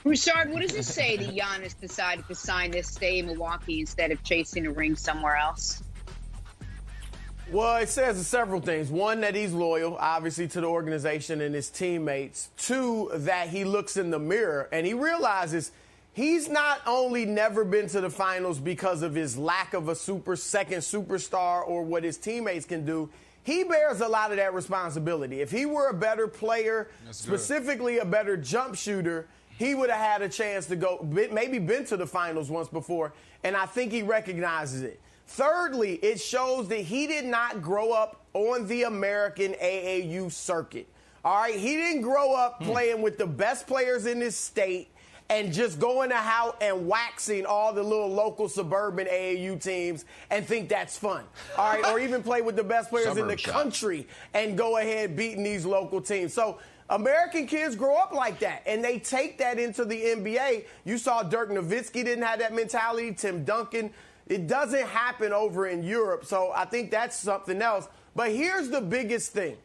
Broussard, what does it say that Giannis decided to sign this, stay in Milwaukee instead of chasing a ring somewhere else? Well, it says several things. One, that he's loyal, obviously, to the organization and his teammates. Two, that he looks in the mirror and he realizes he's not only never been to the finals because of his lack of a second superstar or what his teammates can do. He bears a lot of that responsibility. If he were a better player, specifically a better jump shooter, he would have had a chance to go, maybe been to the finals once before, and I think he recognizes it. Thirdly, it shows that he did not grow up on the American AAU circuit. All right, he didn't grow up playing with the best players in his state and just going out and waxing all the little local suburban AAU teams and think that's fun. All right, or even play with the best players in the country and go ahead beating these local teams. So American kids grow up like that, and they take that into the NBA. You saw Dirk Nowitzki didn't have that mentality, Tim Duncan. It doesn't happen over in Europe, so I think that's something else. But here's the biggest thing.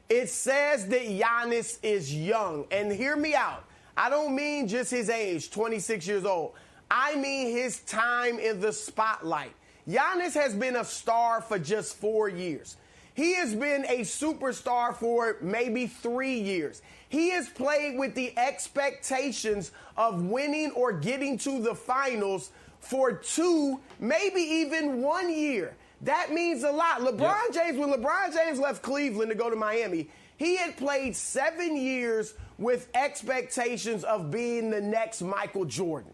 It says that Giannis is young, and hear me out. I don't mean just his age, 26 years old. I mean his time in the spotlight. Giannis has been a star for just 4 years. He has been a superstar for maybe 3 years. He has played with the expectations of winning or getting to the finals for 2, maybe even 1 year. That means a lot. LeBron James, when LeBron James left Cleveland to go to Miami, he had played 7 years with expectations of being the next Michael Jordan.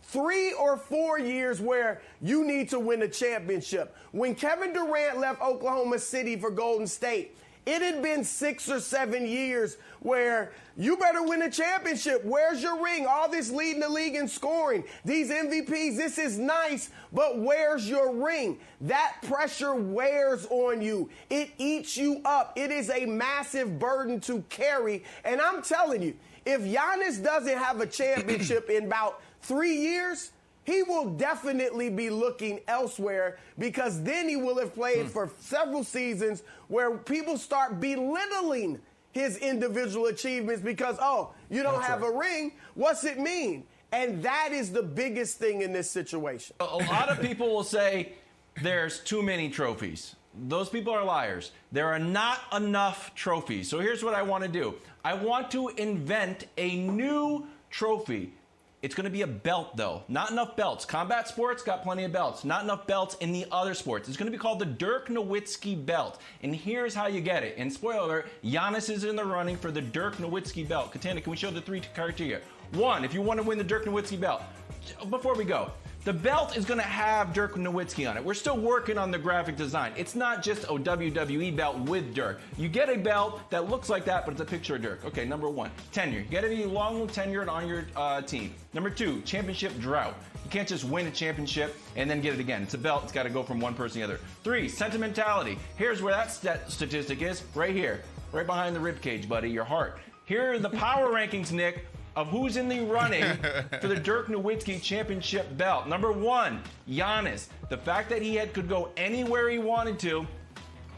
3 or 4 years where you need to win a championship. When Kevin Durant left Oklahoma City for Golden State, it had been 6 or 7 years where you better win a championship. Where's your ring? All this leading the league in scoring. These MVPs, this is nice, but where's your ring? That pressure wears on you. It eats you up. It is a massive burden to carry. And I'm telling you, if Giannis doesn't have a championship in about 3 years, he will definitely be looking elsewhere, because then he will have played for several seasons where people start belittling his individual achievements because, oh, you don't have a ring. What's it mean? And that is the biggest thing in this situation. A lot of people will say there's too many trophies. Those people are liars. There are not enough trophies. So here's what I want to do. I want to invent a new trophy. It's going to be a belt, though. Not enough belts. Combat sports got plenty of belts. Not enough belts in the other sports. It's going to be called the Dirk Nowitzki belt. And here's how you get it. And spoiler alert, Giannis is in the running for the Dirk Nowitzki belt. Katana, can we show the 3 criteria? 1, if you want to win the Dirk Nowitzki belt. Before we go, the belt is going to have Dirk Nowitzki on it. We're still working on the graphic design. It's not just a WWE belt with Dirk. You get a belt that looks like that, but it's a picture of Dirk. Okay, number 1, tenure. Get any long tenured on your team. Number 2, championship drought. You can't just win a championship and then get it again. It's a belt. It's got to go from one person to the other. 3, sentimentality. Here's where that statistic is. Right here. Right behind the rib cage, buddy. Your heart. Here are the power rankings, Nick, of who's in the running for the Dirk Nowitzki championship belt. Number 1, Giannis. The fact that he could go anywhere he wanted to,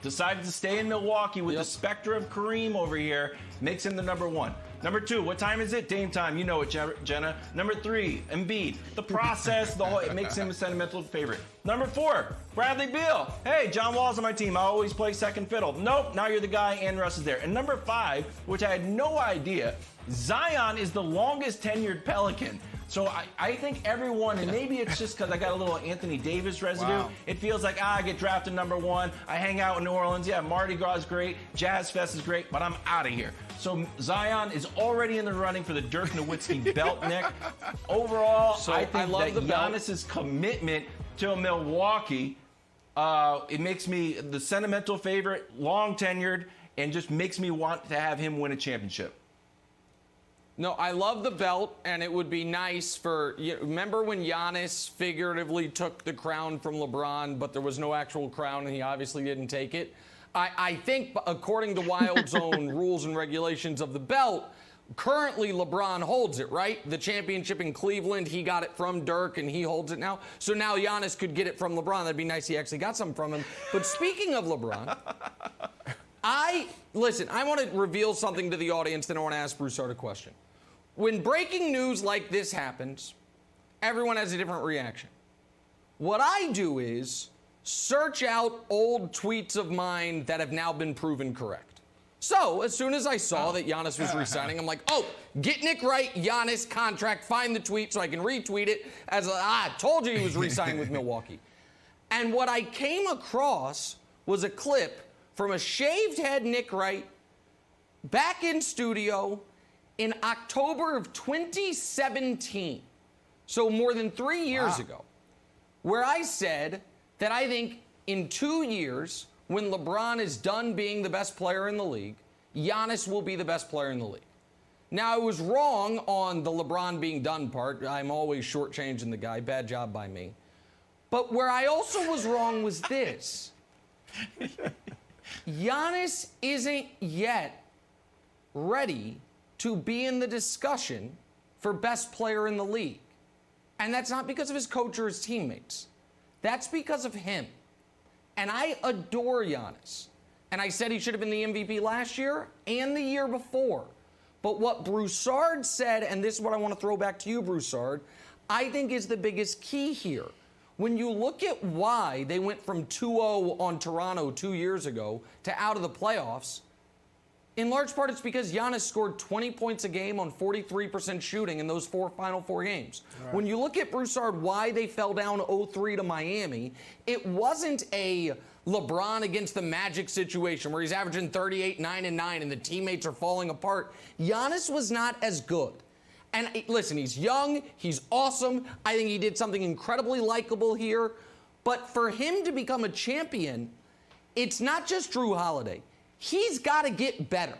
decided to stay in Milwaukee with the specter of Kareem over here, makes him the number 1. Number 2, what time is it? Dame time. You know it, Jenna. Number 3, Embiid. The process, it makes him a sentimental favorite. Number 4, Bradley Beal. Hey, John Wall's on my team. I always play second fiddle. Nope, now you're the guy, and Russ is there. And number 5, which I had no idea, Zion is the longest tenured Pelican. So I think everyone, and maybe it's just because I got a little Anthony Davis residue, it feels like, I get drafted number 1, I hang out in New Orleans, yeah, Mardi Gras is great, Jazz Fest is great, but I'm out of here. So Zion is already in the running for the Dirk Nowitzki belt, Nick. Overall, so I think that Giannis's commitment to Milwaukee, it makes me the sentimental favorite, long tenured, and just makes me want to have him win a championship. No, I love the belt, and it would be nice for, remember when Giannis figuratively took the crown from LeBron, but there was no actual crown, and he obviously didn't take it? I think, according to Wild Zone rules and regulations of the belt, currently LeBron holds it, right? The championship in Cleveland, he got it from Dirk, and he holds it now. So now Giannis could get it from LeBron. That'd be nice he actually got something from him. But speaking of LeBron, I want to reveal something to the audience, then I want to ask Broussard a question. when breaking news like this happens, everyone has a different reaction. What I do is search out old tweets of mine that have now been proven correct. So, as soon as I saw that Giannis was resigning, I'm like, oh, get Nick Wright, Giannis contract, find the tweet so I can retweet it as I told you he was resigning with Milwaukee. And what I came across was a clip from a shaved head Nick Wright back in studio in October of 2017, so more than 3 years ago, where I said that I think in 2 years, when LeBron is done being the best player in the league, Giannis will be the best player in the league. Now, I was wrong on the LeBron being done part. I'm always shortchanging the guy. Bad job by me. But where I also was wrong was this. Giannis isn't yet ready to be in the discussion for best player in the league. And that's not because of his coach or his teammates. That's because of him. And I adore Giannis. And I said he should have been the MVP last year and the year before. But what Broussard said, and this is what I want to throw back to you, Broussard, I think is the biggest key here. When you look at why they went from 2-0 on Toronto 2 years ago to out of the playoffs, in large part it's because Giannis scored 20 points a game on 43% shooting in those final four games. Right. When you look at Broussard, why they fell down 0-3 to Miami, it wasn't a LeBron against the Magic situation where he's averaging 38, 9, and 9, and the teammates are falling apart. Giannis was not as good. And listen, he's young, he's awesome. I think he did something incredibly likable here. But for him to become a champion, it's not just Drew Holiday. He's got to get better.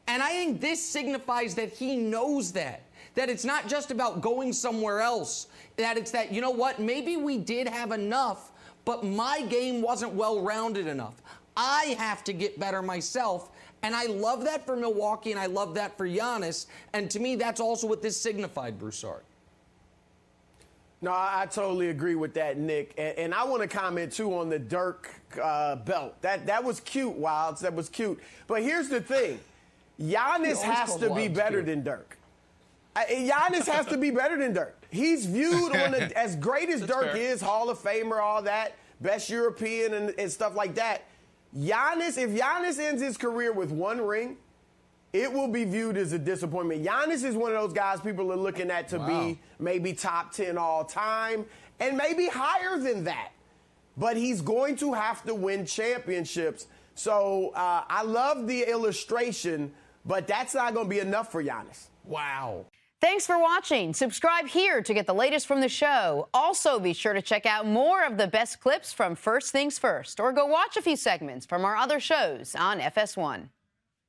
And I think this signifies that he knows that it's not just about going somewhere else, that it's that, you know what, maybe we did have enough, but my game wasn't well-rounded enough. I have to get better myself. And I love that for Milwaukee, and I love that for Giannis. And to me, that's also what this signified, Broussard. No, I totally agree with that, Nick. And I want to comment, too, on the Dirk belt. That was cute, Wilds. That was cute. But here's the thing. Giannis has to be better than Dirk. Giannis has to be better than Dirk. He's viewed on as great as Dirk is, Hall of Famer, all that, best European and stuff like that. Giannis, if Giannis ends his career with one ring, it will be viewed as a disappointment. Giannis is one of those guys people are looking at to be maybe top 10 all time and maybe higher than that. But he's going to have to win championships. So I love the illustration, but that's not going to be enough for Giannis. Wow. Thanks for watching. Subscribe here to get the latest from the show. Also, be sure to check out more of the best clips from First Things First, or go watch a few segments from our other shows on FS1.